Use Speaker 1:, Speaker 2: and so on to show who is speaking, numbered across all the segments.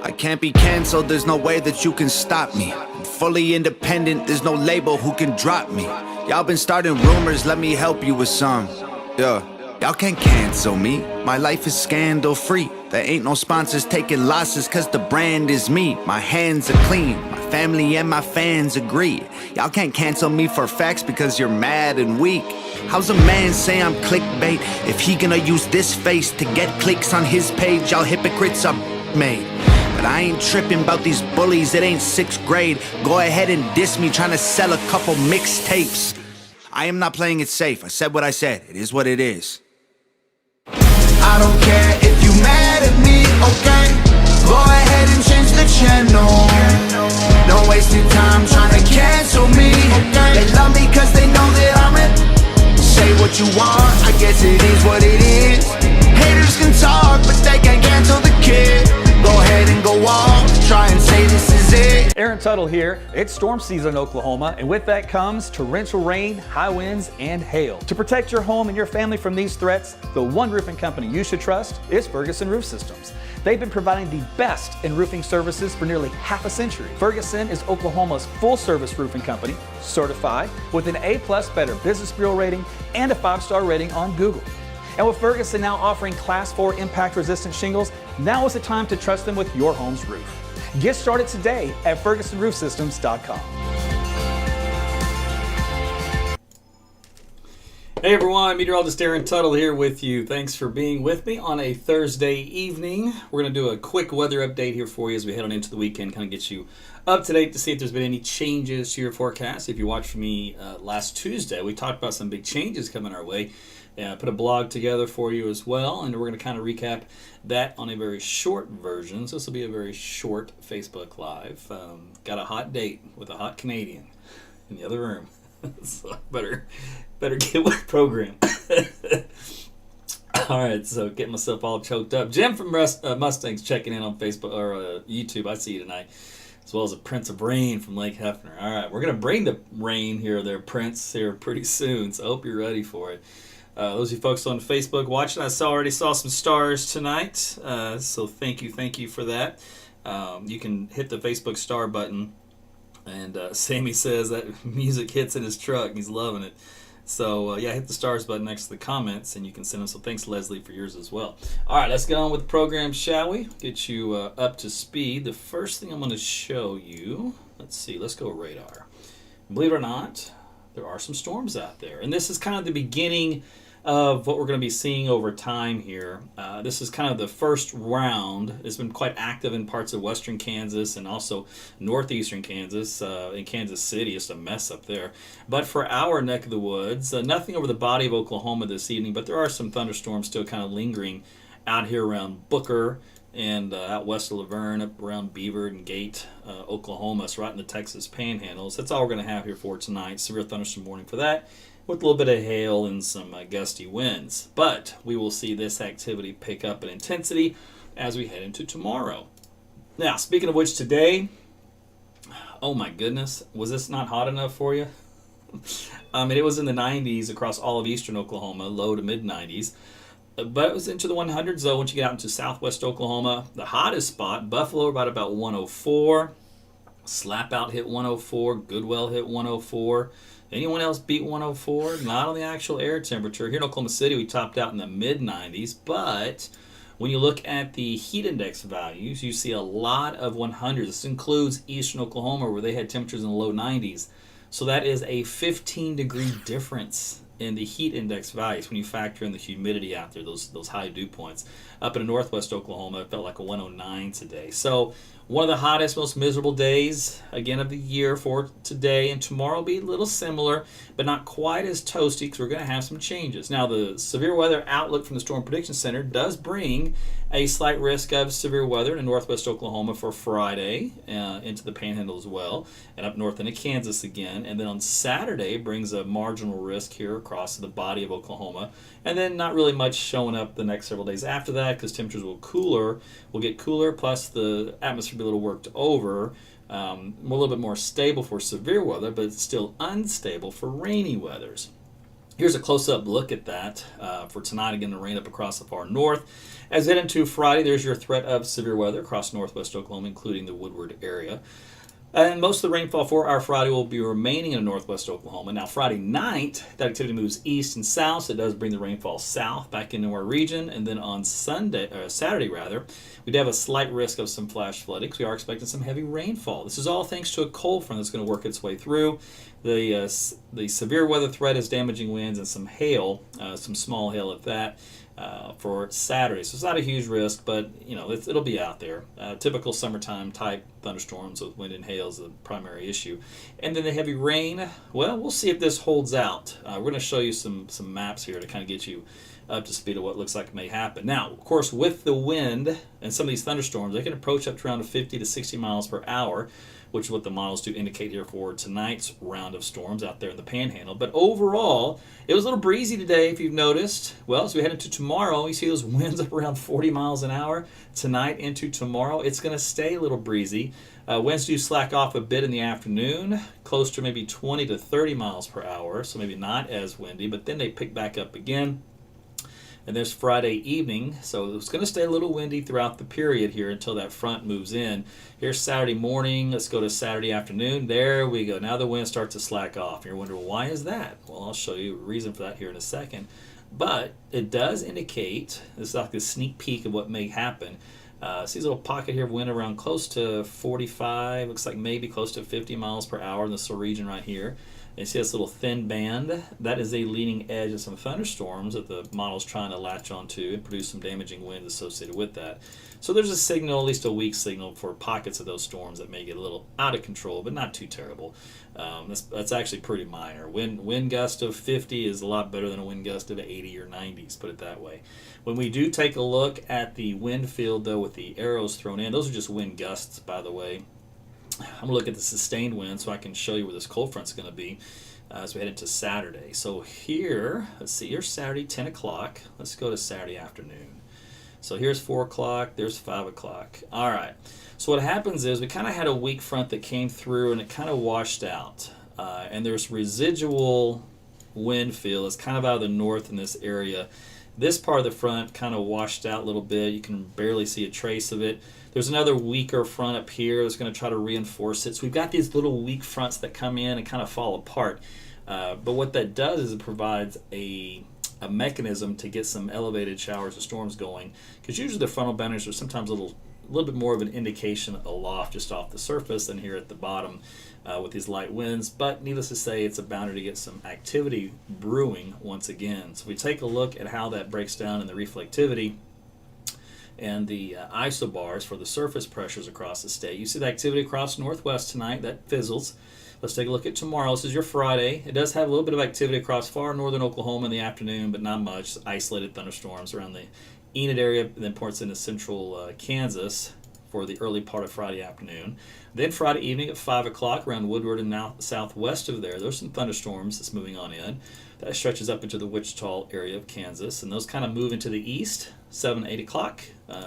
Speaker 1: I can't be canceled, there's no way that you can stop me. I'm fully independent, there's no label who can drop me. Y'all been starting rumors, let me help you with some. Yeah, y'all can't cancel me. My life is scandal free. There ain't no sponsors taking losses cause the brand is me. My hands are clean, my family and my fans agree. Y'all can't cancel me for facts because you're mad and weak. How's a man say I'm clickbait if he gonna use this face to get clicks on his page? Y'all hypocrites are made. But I ain't tripping about these bullies, it ain't 6th grade. Go ahead and diss me trying to sell a couple mixtapes. I am not playing it safe, I said what I said, it is what it is.
Speaker 2: I don't care if you mad at me, okay? Go ahead and change the channel. Don't waste your time trying to cancel me, okay? They love me cause they know that I'm it. Say what you want, I guess it is what it is. Haters can talk, but they can't cancel the kid. Go ahead and go off, try and say this is it.
Speaker 3: Aaron Tuttle here. It's storm season in Oklahoma, and with that comes torrential rain, high winds, and hail. To protect your home and your family from these threats, the one roofing company you should trust is Ferguson Roof Systems. They've been providing the best in roofing services for nearly half a century. Ferguson is Oklahoma's full-service roofing company, certified with an A+ Better Business Bureau rating and a 5-star rating on Google. And with Ferguson now offering Class 4 impact-resistant shingles, now is the time to trust them with your home's roof. Get started today at FergusonRoofSystems.com. Hey everyone, Meteorologist Aaron Tuttle here with you. Thanks for being with me on a Thursday evening. We're going to do a quick weather update here for you as we head on into the weekend, kind of get you up to date to see if there's been any changes to your forecast. If you watched me last Tuesday, we talked about some big changes coming our way. Put a blog together for you as well, and we're going to kind of recap that on a very short version. So this will be a very short Facebook Live. Got a hot date with a hot Canadian in the other room. So better get with the program. All right, so getting myself all choked up. Jim from Mustangs checking in on Facebook or YouTube. I see you tonight, as well as a Prince of Rain from Lake Hefner. All right, we're going to bring the rain here, Prince, here pretty soon, so I hope you're ready for it. Those of you folks on Facebook watching, I already saw some stars tonight, so thank you for that. You can hit the Facebook star button, and Sammy says that music hits in his truck. He's loving it. So, yeah, hit the stars button next to the comments, and you can send them. So thanks, Leslie, for yours as well. All right, let's get on with the program, shall we? Get you up to speed. The first thing I'm going to show you, let's see, let's go radar. Believe it or not, there are some storms out there, and this is kind of the beginning of what we're going to be seeing over time here. This is kind of the first round. It's been quite active in parts of western Kansas and also northeastern Kansas, in Kansas City. It's a mess up there. But for our neck of the woods, nothing over the body of Oklahoma this evening, but there are some thunderstorms still kind of lingering out here around Booker and out west of Laverne, up around Beaver and Gate, Oklahoma. So right in the Texas Panhandle. So that's all we're going to have here for tonight. Severe thunderstorm warning for that, with a little bit of hail and some gusty winds. But we will see this activity pick up in intensity as we head into tomorrow. Now, speaking of which, today, oh my goodness, was this not hot enough for you? It was in the 90s across all of eastern Oklahoma, low to mid 90s. But it was into the 100s, though, once you get out into southwest Oklahoma. The hottest spot, Buffalo, about 104. Slap Out hit 104. Goodwell hit 104. Anyone else beat 104? Not on the actual air temperature. Here in Oklahoma City, we topped out in the mid-90s. But when you look at the heat index values, you see a lot of 100s. This includes eastern Oklahoma, where they had temperatures in the low 90s. So that is a 15-degree difference in the heat index values when you factor in the humidity out there, those high dew points. Up in northwest Oklahoma, it felt like a 109 today. So one of the hottest, most miserable days, again, of the year for today. And tomorrow will be a little similar, but not quite as toasty because we're going to have some changes. Now, the severe weather outlook from the Storm Prediction Center does bring a slight risk of severe weather in northwest Oklahoma for Friday, into the Panhandle as well, and up north into Kansas again. And then on Saturday brings a marginal risk here across the body of Oklahoma. And then not really much showing up the next several days after that because temperatures will get cooler, plus the atmosphere will be a little worked over. A little bit more stable for severe weather, but it's still unstable for rainy weathers. Here's a close-up look at that for tonight. Again, the rain up across the far north. As we head into Friday, there's your threat of severe weather across northwest Oklahoma, including the Woodward area. And most of the rainfall for our Friday will be remaining in northwest Oklahoma. Now, Friday night, that activity moves east and south, so it does bring the rainfall south back into our region. And then on Saturday, we do have a slight risk of some flash flooding, because we are expecting some heavy rainfall. This is all thanks to a cold front that's going to work its way through. The severe weather threat is damaging winds and some hail, some small hail at that. For Saturday, so it's not a huge risk, but it'll be out there. Typical summertime type thunderstorms with wind and hail is the primary issue, and then the heavy rain. Well, we'll see if this holds out. We're going to show you some maps here to kind of get you up to speed of what looks like may happen. Now, of course, with the wind and some of these thunderstorms, they can approach up to around 50 to 60 miles per hour, which is what the models do indicate here for tonight's round of storms out there in the Panhandle. But overall, it was a little breezy today, if you've noticed. Well, as we head into tomorrow, you see those winds up around 40 miles an hour. Tonight into tomorrow, it's going to stay a little breezy. Winds do slack off a bit in the afternoon, close to maybe 20 to 30 miles per hour, so maybe not as windy, but then they pick back up again. And there's Friday evening, so it's going to stay a little windy throughout the period here until that front moves in. Here's Saturday morning. Let's go to Saturday afternoon. There we go. Now the wind starts to slack off. You're wondering, why is that? Well, I'll show you a reason for that here in a second. But it does indicate, this is like a sneak peek of what may happen. See this little pocket here of wind around close to 45, looks like maybe close to 50 miles per hour in this little region right here. And you see this little thin band? That is a leading edge of some thunderstorms that the model's trying to latch onto and produce some damaging winds associated with that. So there's a signal, at least a weak signal, for pockets of those storms that may get a little out of control, but not too terrible. That's actually pretty minor. Wind gust of 50 is a lot better than a wind gust of 80 or 90s, put it that way. When we do take a look at the wind field, though, with the arrows thrown in, those are just wind gusts, by the way. I'm going to look at the sustained wind so I can show you where this cold front's going to be as we head into Saturday. So here, let's see, here's Saturday, 10 o'clock. Let's go to Saturday afternoon. So here's 4 o'clock, there's 5 o'clock. All right, so what happens is we kind of had a weak front that came through and it kind of washed out. And there's residual wind field that's kind of out of the north in this area. This part of the front kind of washed out a little bit. You can barely see a trace of it. There's another weaker front up here that's going to try to reinforce it. So we've got these little weak fronts that come in and kind of fall apart. But what that does is it provides a mechanism to get some elevated showers of storms going. Because usually the frontal boundaries are sometimes a little bit more of an indication aloft just off the surface than here at the bottom with these light winds. But needless to say, it's a boundary to get some activity brewing once again. So if we take a look at how that breaks down in the reflectivity and the isobars for the surface pressures across the state. You see the activity across northwest tonight, that fizzles. Let's take a look at tomorrow. This is your Friday. It does have a little bit of activity across far northern Oklahoma in the afternoon, but not much. Isolated thunderstorms around the Enid area, and then ports into central Kansas for the early part of Friday afternoon. Then Friday evening at 5 o'clock around Woodward and now southwest of there's some thunderstorms that's moving on in. That stretches up into the Wichita area of Kansas, and those kind of move into the east, 7, 8 o'clock,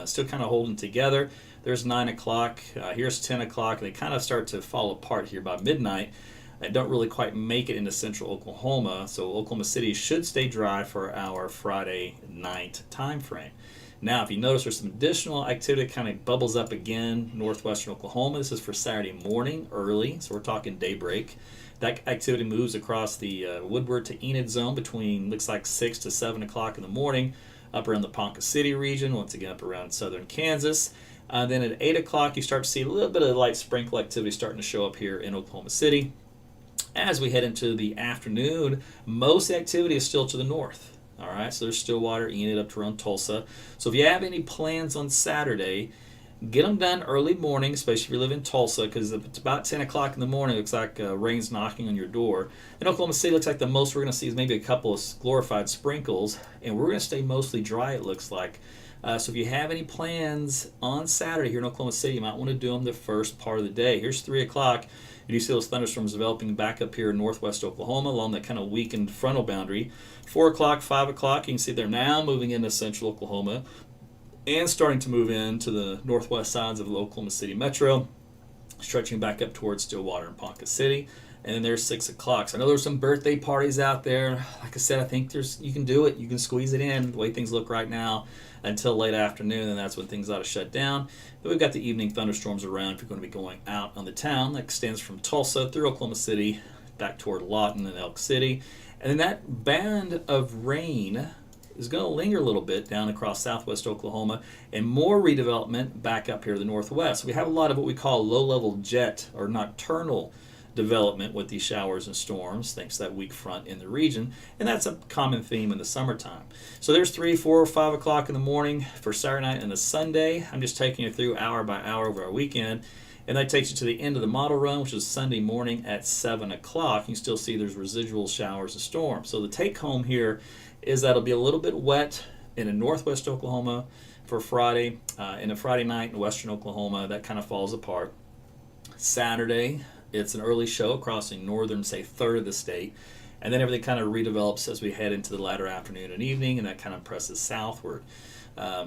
Speaker 3: still kind of holding together. There's 9 o'clock, here's 10 o'clock, and they kind of start to fall apart here by midnight. They don't really quite make it into central Oklahoma, so Oklahoma City should stay dry for our Friday night time frame. Now, if you notice, there's some additional activity that kind of bubbles up again northwestern Oklahoma. This is for Saturday morning early, so we're talking daybreak. That activity moves across the Woodward to Enid zone between, looks like 6 to 7 o'clock in the morning, up around the Ponca City region, once again up around southern Kansas. Then at 8 o'clock, you start to see a little bit of light sprinkle activity starting to show up here in Oklahoma City. As we head into the afternoon, most activity is still to the north. All right, so there's Stillwater, Enid, up to around Tulsa. So if you have any plans on Saturday, get them done early morning, especially if you live in Tulsa, because if it's about 10 o'clock in the morning, it looks like rain's knocking on your door. In Oklahoma City, it looks like the most we're going to see is maybe a couple of glorified sprinkles, and we're going to stay mostly dry, it looks like. So if you have any plans on Saturday here in Oklahoma City, you might want to do them the first part of the day. Here's 3 o'clock. You do see those thunderstorms developing back up here in northwest Oklahoma along that kind of weakened frontal boundary. 4 o'clock, 5 o'clock, you can see they're now moving into central Oklahoma and starting to move into the northwest sides of the Oklahoma City metro, stretching back up towards Stillwater and Ponca City. and then there's 6 o'clock. So I know there's some birthday parties out there. Like I said, I think you can do it. You can squeeze it in the way things look right now until late afternoon, and that's when things ought to shut down. But we've got the evening thunderstorms around if you're going to be going out on the town. That extends from Tulsa through Oklahoma City back toward Lawton and Elk City. And then that band of rain is going to linger a little bit down across southwest Oklahoma, and more redevelopment back up here to the northwest. We have a lot of what we call low-level jet or nocturnal development with these showers and storms, thanks to that weak front in the region, and that's a common theme in the summertime. So there's 3, 4, 5 o'clock in the morning for Saturday night and the Sunday. I'm just taking you through hour by hour over our weekend, and that takes you to the end of the model run, which is Sunday morning at 7 o'clock. You can still see there's residual showers and storms. So the take home here is that it'll be a little bit wet in northwest Oklahoma for Friday, and a Friday night in western Oklahoma. That kind of falls apart. Saturday, it's an early show across the northern, say, third of the state, and then everything kind of redevelops as we head into the latter afternoon and evening, and that kind of presses southward.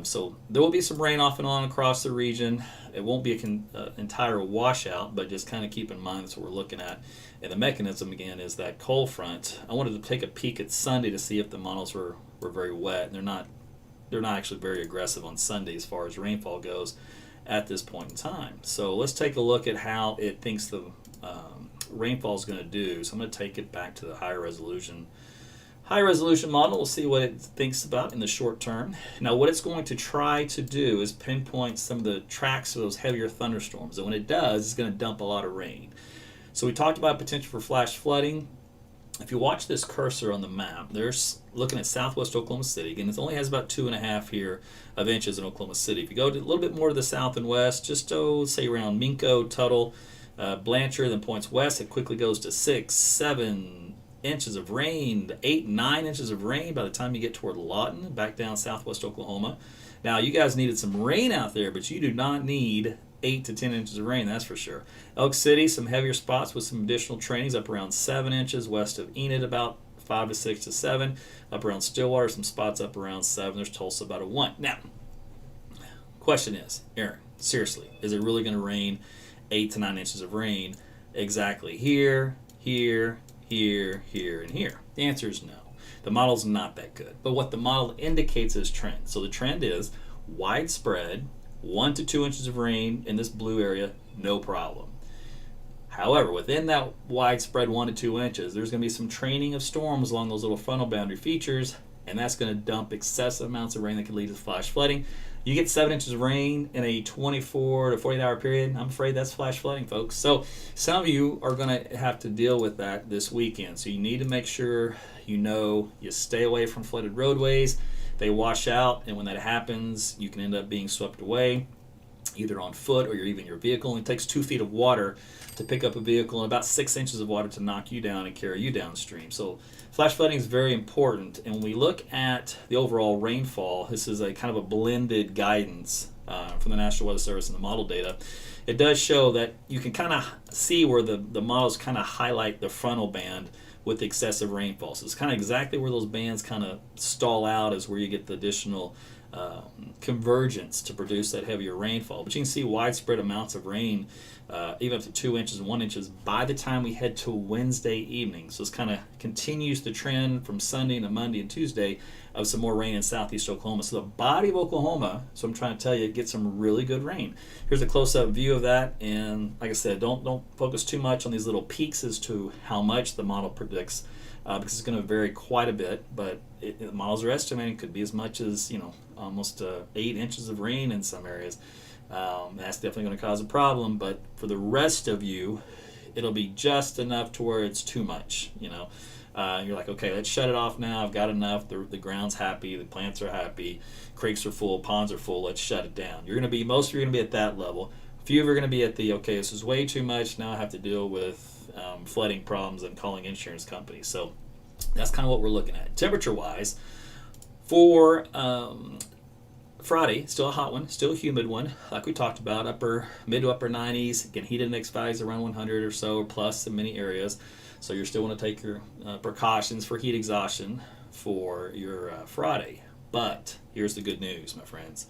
Speaker 3: So there will be some rain off and on across the region. It won't be an entire washout, but just kind of keep in mind that's what we're looking at. And the mechanism, again, is that cold front. I wanted to take a peek at Sunday to see if the models were very wet. And they're not actually very aggressive on Sunday as far as rainfall goes at this point in time. So let's take a look at how it thinks the rainfall is going to do. So I'm going to take it back to the high resolution model. We'll see what it thinks about in the short term. Now, what it's going to try to do is pinpoint some of the tracks of those heavier thunderstorms. And when it does, it's going to dump a lot of rain. So we talked about potential for flash flooding. If you watch this cursor on the map, there's looking at southwest Oklahoma City. Again, it only has about 2.5 here of inches in Oklahoma City. If you go a little bit more to the south and west, just say around Minco, Tuttle, Blanchard, then points west, it quickly goes to 6, 7 inches of rain, 8, 9 inches of rain by the time you get toward Lawton, back down southwest Oklahoma. Now, you guys needed some rain out there, but you do not need 8 to 10 inches of rain, that's for sure. Elk City, some heavier spots with some additional trainings up around 7 inches. West of Enid, about 5 to 6 to 7. Up around Stillwater, some spots up around 7. There's Tulsa, about a 1. Now, question is, Aaron, seriously, is it really going to rain 8 to 9 inches of rain exactly here, here, here, here, and here? The answer is no. The model's not that good. But what the model indicates is trend. So the trend is widespread, 1 to 2 inches of rain in this blue area, no problem. However, within that widespread 1 to 2 inches, there's going to be some training of storms along those little frontal boundary features, and that's going to dump excessive amounts of rain that could lead to flash flooding. You get 7 inches of rain in a 24 to 48 hour period, I'm afraid that's flash flooding, folks. So some of you are going to have to deal with that this weekend. So you need to make sure you stay away from flooded roadways. They wash out, and when that happens, you can end up being swept away, either on foot or even your vehicle. It takes 2 feet of water to pick up a vehicle and about 6 inches of water to knock you down and carry you downstream. So flash flooding is very important. And when we look at the overall rainfall, this is a kind of a blended guidance from the National Weather Service and the model data. It does show that you can kind of see where the models kind of highlight the frontal band with excessive rainfall. So it's kind of exactly where those bands kind of stall out is where you get the additional convergence to produce that heavier rainfall. But you can see widespread amounts of rain, even up to 2 inches and 1 inches by the time we head to Wednesday evening. So this kind of continues the trend from Sunday to Monday and Tuesday of some more rain in southeast Oklahoma. So the body of Oklahoma, so I'm trying to tell you, get some really good rain. Here's a close-up view of that, and like I said, don't focus too much on these little peaks as to how much the model predicts, because it's going to vary quite a bit, but the models are estimating could be as much as almost 8 inches of rain in some areas. That's definitely going to cause a problem, but for the rest of you, it'll be just enough to where it's too much. You're like, okay, let's shut it off now. I've got enough. The ground's happy. The plants are happy. Creeks are full. Ponds are full. Let's shut it down. Most of you are going to be at that level. A few of you are going to be at the, okay, this is way too much. Now I have to deal with flooding problems and calling insurance companies. So that's kind of what we're looking at. Temperature-wise, for Friday, still a hot one, still a humid one, like we talked about, mid to upper 90s. Again, heat index values around 100 or so, or plus in many areas. So you're still want to take your precautions for heat exhaustion for your Friday. But here's the good news, my friends.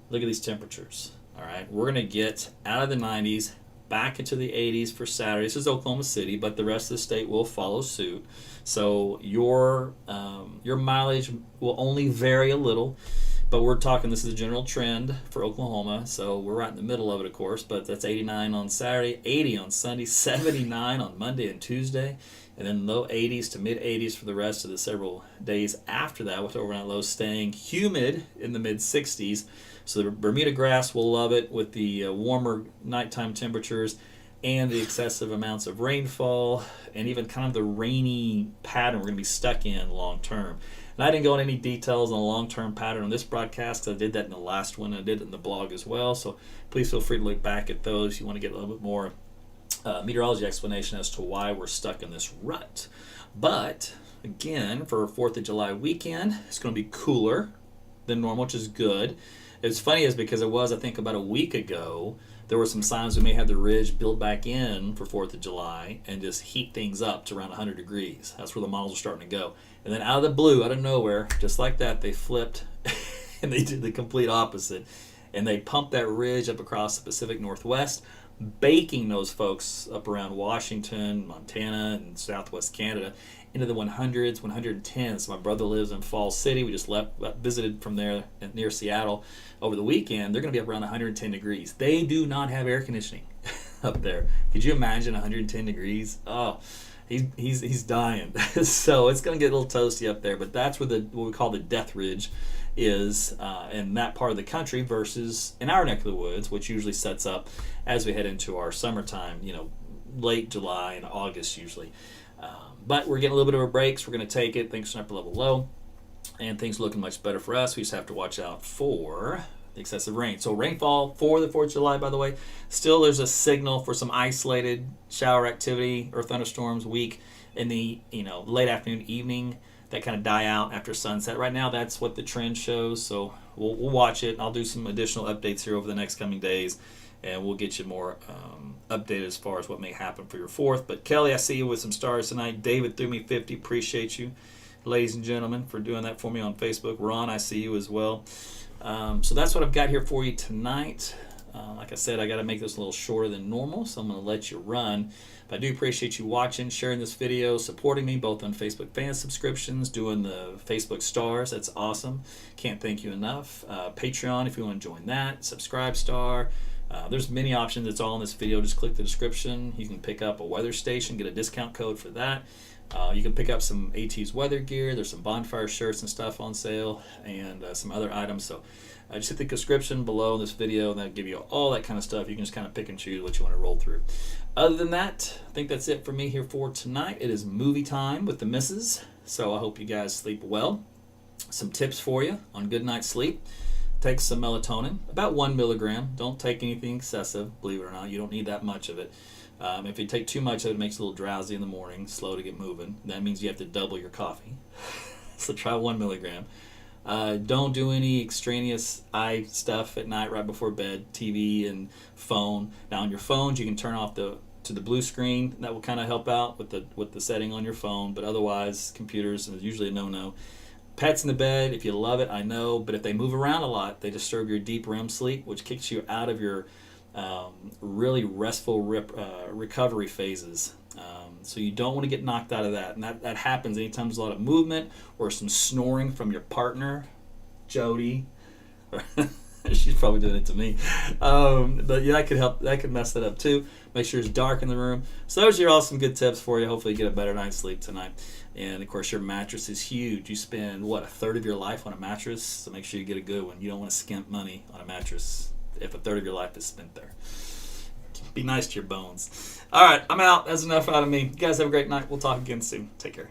Speaker 3: Look at these temperatures. All right, we're going to get out of the 90s back into the 80s for Saturday. This is Oklahoma City, but the rest of the state will follow suit. So your mileage will only vary a little, but we're talking this is a general trend for Oklahoma. So we're right in the middle of it, of course, but that's 89 on Saturday, 80 on Sunday, 79 on Monday and Tuesday, and then low 80s to mid 80s for the rest of the several days after that, with overnight lows staying humid in the mid 60s. So the Bermuda grass will love it with the warmer nighttime temperatures and the excessive amounts of rainfall and even kind of the rainy pattern we're going to be stuck in long term. And I didn't go into any details on the long-term pattern on this broadcast because I did that in the last one. I did it in the blog as well. So please feel free to look back at those if you want to get a little bit more meteorology explanation as to why we're stuck in this rut. But again, for 4th of July weekend, it's going to be cooler than normal, which is good. It's funny is because it was, I think, about a week ago, there were some signs we may have the ridge build back in for 4th of July and just heat things up to around 100 degrees. That's where the models are starting to go. And then out of the blue, out of nowhere, just like that, they flipped and they did the complete opposite. And they pumped that ridge up across the Pacific Northwest, baking those folks up around Washington, Montana, and southwest Canada into the 100s, 110s. So my brother lives in Falls City. We just visited from there near Seattle over the weekend. They're going to be up around 110 degrees. They do not have air conditioning up there. Could you imagine 110 degrees? Oh, he's dying. So it's going to get a little toasty up there. But that's where what we call the death ridge is in that part of the country versus in our neck of the woods, which usually sets up as we head into our summertime, late July and August usually. But we're getting a little bit of a break, so we're going to take it. Things are up a level low, and things are looking much better for us. We just have to watch out for the excessive rain. So rainfall for the 4th of July, by the way, still there's a signal for some isolated shower activity or thunderstorms weak in the late afternoon, evening that kind of die out after sunset. Right now, that's what the trend shows. So we'll watch it. I'll do some additional updates here over the next coming days, and we'll get you more updated as far as what may happen for your 4th. But Kelly, I see you with some stars tonight. David threw me 50. Appreciate you, ladies and gentlemen, for doing that for me on Facebook. Ron, I see you as well. So that's what I've got here for you tonight. Like I said, I got to make this a little shorter than normal, so I'm going to let you run. But I do appreciate you watching, sharing this video, supporting me both on Facebook fan subscriptions, doing the Facebook stars. That's awesome. Can't thank you enough. Patreon, if you want to join that. Subscribe star. There's many options. It's all in this video. Just click the description. You can pick up a weather station, get a discount code for that. You can pick up some AT's weather gear. There's some bonfire shirts and stuff on sale, and some other items. So just hit the description below this video, and that'll give you all that kind of stuff. You can just kind of pick and choose what you want to roll through. Other than that, I think that's it for me here for tonight. It is movie time with the missus, so I hope you guys sleep well. Some tips for you on good night's sleep. Take some melatonin, about 1 milligram. Don't take anything excessive, believe it or not. You don't need that much of it. If you take too much of it, it makes you a little drowsy in the morning, slow to get moving. That means you have to double your coffee. So try 1 milligram. Don't do any extraneous eye stuff at night right before bed, TV and phone. Now on your phones, you can turn off to the blue screen. That will kind of help out with the setting on your phone. But otherwise, computers is usually a no-no. Pets in the bed, if you love it, I know, but if they move around a lot, they disturb your deep REM sleep, which kicks you out of your really restful recovery phases. So you don't want to get knocked out of that. And that happens anytime there's a lot of movement or some snoring from your partner, Jody. She's probably doing it to me. But yeah, that could help. That could mess that up too. Make sure it's dark in the room. So those are all some good tips for you. Hopefully you get a better night's sleep tonight. And of course your mattress is huge. You spend, a third of your life on a mattress. So make sure you get a good one. You don't want to skimp money on a mattress if a third of your life is spent there. Be nice to your bones. All right, I'm out. That's enough out of me. You guys have a great night. We'll talk again soon. Take care.